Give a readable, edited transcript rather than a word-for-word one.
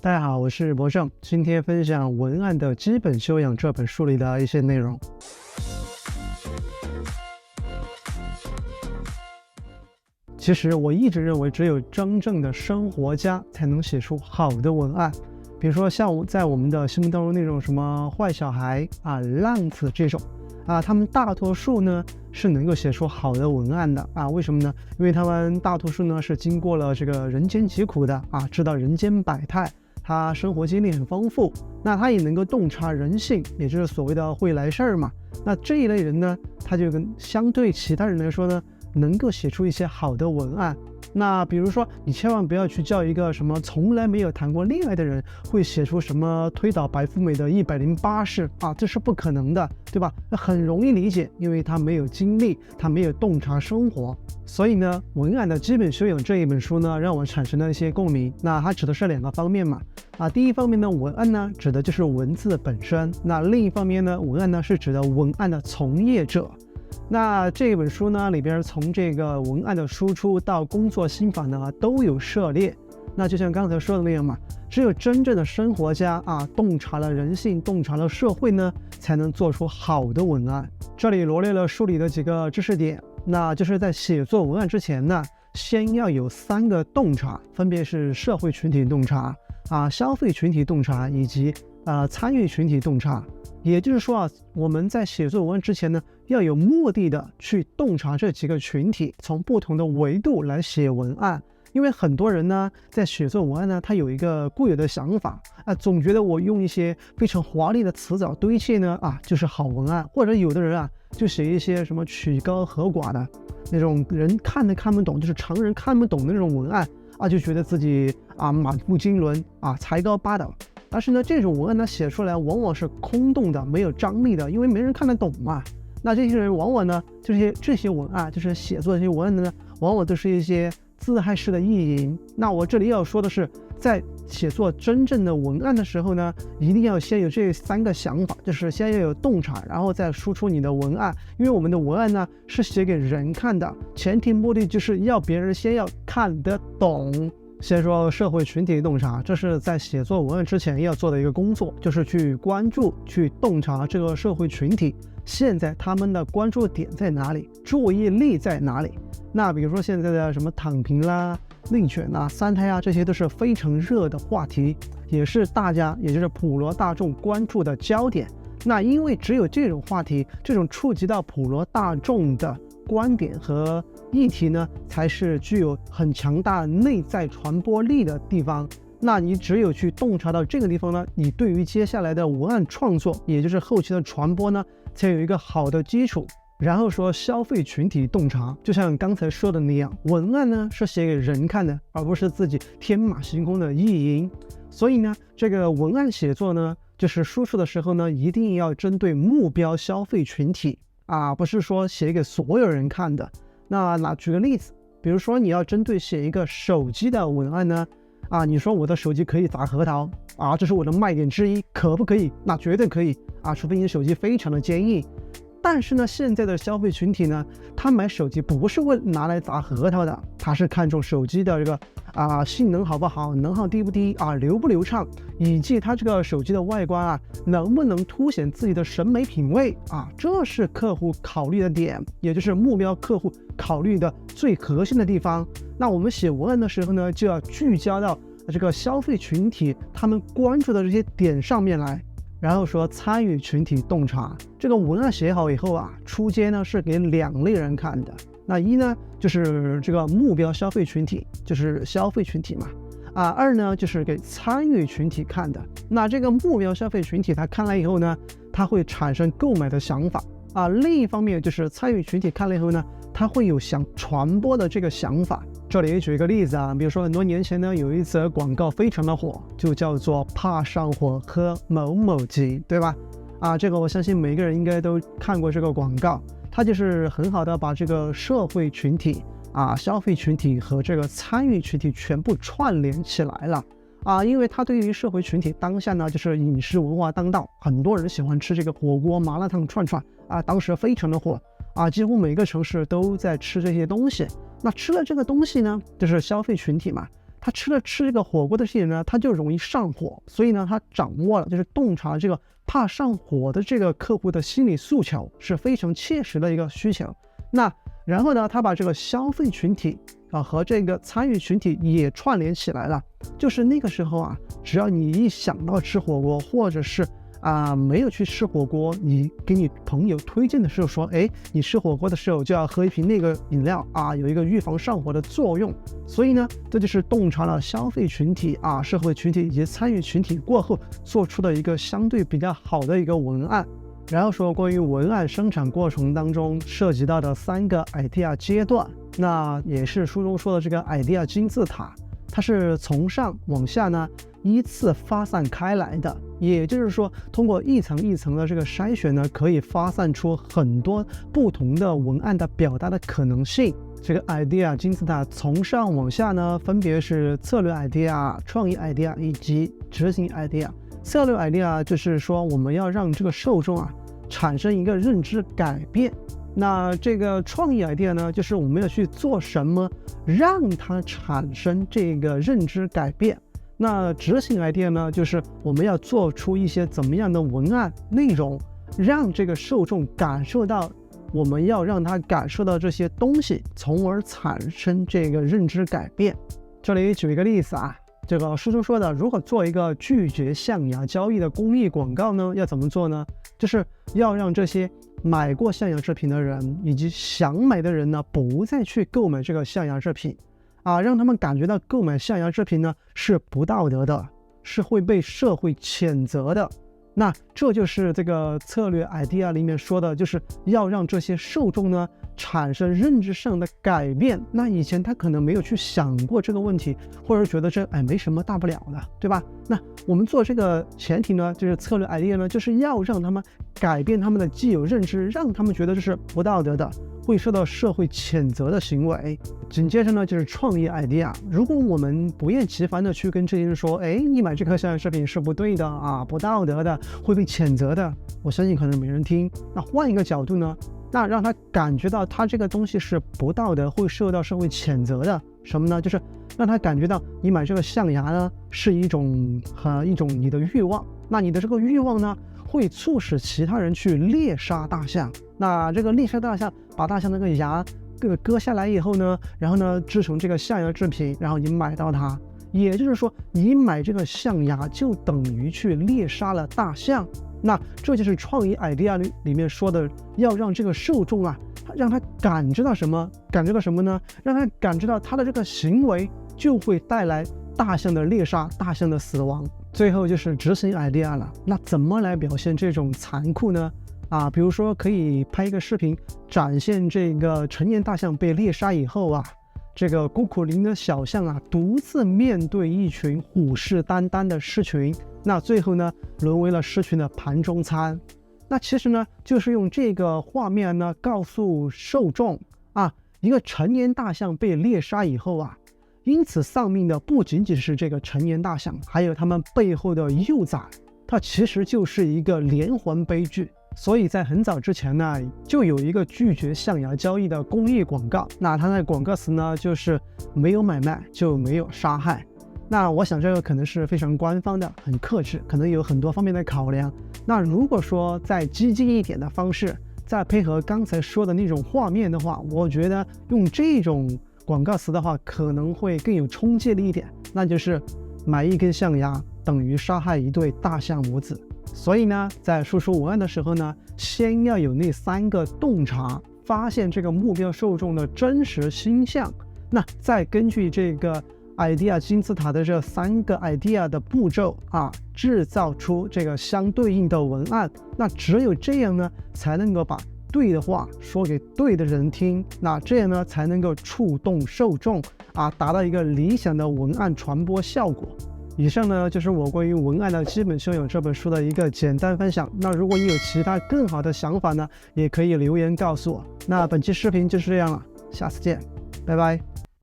大家好，我是博正，今天分享文案的基本修养这本书里的一些内容。其实我一直认为，只有真正的生活家才能写出好的文案。比如说像在我们的心目当中那种什么坏小孩啊、浪子这种啊，他们大多数呢是能够写出好的文案的啊。为什么呢？因为他们大多数呢是经过了这个人间疾苦的啊，知道人间百态。他生活经历很丰富，那他也能够洞察人性，也就是所谓的会来事儿嘛。那这一类人呢，他就跟相对其他人来说呢，能够写出一些好的文案。那比如说，你千万不要去叫一个什么从来没有谈过恋爱的人会写出什么推倒白富美的108式啊，这是不可能的，对吧？那很容易理解，因为他没有经历，他没有洞察生活。所以呢，文案的基本修养这一本书呢，让我产生了一些共鸣。那它指的是两个方面嘛。第一方面呢，文案呢指的就是文字本身。那另一方面呢，文案呢是指的文案的从业者。那这本书呢里边从这个文案的输出到工作心法呢都有涉猎。那就像刚才说的那样嘛，只有真正的生活家啊，洞察了人性，洞察了社会呢，才能做出好的文案。这里罗列了书里的几个知识点，那就是在写作文案之前呢，先要有3个洞察，分别是社会群体洞察消费群体洞察以及参与群体洞察。也就是说我们在写作文案之前呢，要有目的的去洞察这几个群体，从不同的维度来写文案。因为很多人呢，在写作文案呢，他有一个固有的想法总觉得我用一些非常华丽的词藻堆砌呢就是好文案，或者有的人就写一些什么曲高和寡的那种人看不懂，就是常人看不懂的那种文案就觉得自己满腹经纶才高八斗。但是呢，这种文案呢写出来往往是空洞的，没有张力的，因为没人看得懂嘛。那这些人往往呢，这些文案就是写作这些文案呢，往往都是一些自嗨式的意淫。那我这里要说的是，在写作真正的文案的时候呢，一定要先有这3个想法，就是先要有洞察，然后再输出你的文案。因为我们的文案呢是写给人看的，前提目的就是要别人先要看得懂。先说社会群体洞察，这是在写作文案之前要做的一个工作，就是去关注、去洞察这个社会群体，现在他们的关注点在哪里，注意力在哪里。那比如说现在的什么躺平啦、内卷三胎这些都是非常热的话题，也是大家也就是普罗大众关注的焦点。那因为只有这种话题，这种触及到普罗大众的观点和议题呢，才是具有很强大内在传播力的地方。那你只有去洞察到这个地方呢，你对于接下来的文案创作，也就是后期的传播呢，才有一个好的基础。然后说消费群体洞察，就像刚才说的那样，文案呢是写给人看的，而不是自己天马行空的意淫。所以呢，这个文案写作呢，就是输出的时候呢，一定要针对目标消费群体不是说写给所有人看的。那举个例子，比如说你要针对写一个手机的文案呢你说我的手机可以砸核桃这是我的卖点之一，可不可以？那绝对可以除非你的手机非常的坚硬。但是呢，现在的消费群体呢，他买手机不是为拿来砸核桃的，他是看重手机的这个性能好不好，能耗低不低流不流畅，以及它这个手机的外观能不能凸显自己的审美品味这是客户考虑的点，也就是目标客户考虑的最核心的地方。那我们写文案的时候呢，就要聚焦到这个消费群体他们关注的这些点上面来。然后说参与群体洞察，这个文案写好以后出街呢是给2类人看的。那一呢就是这个目标消费群体，就是消费群体嘛二呢就是给参与群体看的。那这个目标消费群体他看了以后呢，他会产生购买的想法另一方面就是参与群体看了以后呢，他会有想传播的这个想法。这里举一个例子比如说很多年前呢，有一则广告非常的火，就叫做怕上火喝某某鸡，对吧这个我相信每个人应该都看过这个广告。它就是很好的把这个社会群体消费群体和这个参与群体全部串联起来了因为它对于社会群体当下呢，就是饮食文化当道，很多人喜欢吃这个火锅、麻辣烫、串串当时非常的火几乎每个城市都在吃这些东西。那吃了这个东西呢，就是消费群体嘛，他吃这个火锅的这些人呢，他就容易上火，所以呢，他掌握了就是洞察这个怕上火的这个客户的心理诉求，是非常切实的一个需求。那然后呢，他把这个消费群体和这个参与群体也串联起来了。就是那个时候啊，只要你一想到吃火锅，或者是没有去吃火锅，你给你朋友推荐的时候说，哎，你吃火锅的时候就要喝一瓶那个饮料有一个预防上火的作用。所以呢，这就是洞察了消费群体社会群体以及参与群体过后做出的一个相对比较好的一个文案。然后说关于文案生产过程当中涉及到的3个 idea 阶段，那也是书中说的这个 idea 金字塔，它是从上往下呢依次发散开来的。也就是说，通过一层一层的这个筛选呢，可以发散出很多不同的文案的表达的可能性。这个 idea 金字塔从上往下呢，分别是策略 idea、创意 idea 以及执行 idea。策略 idea 就是说我们要让这个受众产生一个认知改变。那这个创意 idea 呢，就是我们要去做什么让它产生这个认知改变。那执行 idea 呢，就是我们要做出一些怎么样的文案内容，让这个受众感受到，我们要让他感受到这些东西，从而产生这个认知改变。这里举一个例子这个书中说的，如果做一个拒绝象牙交易的公益广告呢，要怎么做呢？就是要让这些买过象牙制品的人以及想买的人呢，不再去购买这个象牙制品让他们感觉到购买象牙制品呢是不道德的，是会被社会谴责的。那这就是这个策略 idea 里面说的，就是要让这些受众呢产生认知上的改变。那以前他可能没有去想过这个问题，或者觉得这没什么大不了的，对吧？那我们做这个前提呢，就是策略 idea 呢，就是要让他们改变他们的既有认知，让他们觉得这是不道德的，会受到社会谴责的行为。紧接着呢，就是创意 idea。如果我们不厌其烦的去跟这些人说，你买这颗象牙制品是不对的不道德的，会被谴责的，我相信可能没人听。那换一个角度呢，那让他感觉到他这个东西是不道德，会受到社会谴责的。什么呢？就是让他感觉到你买这个象牙呢是一种你的欲望，那你的这个欲望呢会促使其他人去猎杀大象。那这个猎杀大象，把大象那个牙割下来以后呢，然后呢制成这个象牙制品，然后你买到它，也就是说你买这个象牙就等于去猎杀了大象。那这就是创意 idea 里面说的，要让这个受众让他感知到什么？感知到什么呢？让他感知到他的这个行为就会带来大象的猎杀、大象的死亡。最后就是执行 idea 了。那怎么来表现这种残酷呢？比如说可以拍一个视频，展现这个成年大象被猎杀以后这个孤苦伶仃的小象独自面对一群虎视眈眈的狮群，那最后呢沦为了狮群的盘中餐。那其实呢就是用这个画面呢告诉受众一个成年大象被猎杀以后因此丧命的不仅仅是这个成年大象，还有他们背后的幼崽，它其实就是一个连环悲剧。所以在很早之前呢，就有一个拒绝象牙交易的公益广告，那它的广告词呢就是没有买卖就没有杀害。那我想这个可能是非常官方的，很克制，可能有很多方面的考量。那如果说再激进一点的方式，再配合刚才说的那种画面的话，我觉得用这种广告词的话可能会更有冲击力一点，那就是买一根象牙等于杀害一对大象母子。所以呢，在输出文案的时候呢，先要有那3个洞察，发现这个目标受众的真实倾向，那再根据这个 idea 金字塔的这3个 idea 的步骤制造出这个相对应的文案。那只有这样呢，才能够把对的话说给对的人听，那这样呢才能够触动受众达到一个理想的文案传播效果。以上呢就是我关于文案的基本修养这本书的一个简单分享。那如果你有其他更好的想法呢，也可以留言告诉我。那本期视频就是这样了，下次见，拜拜。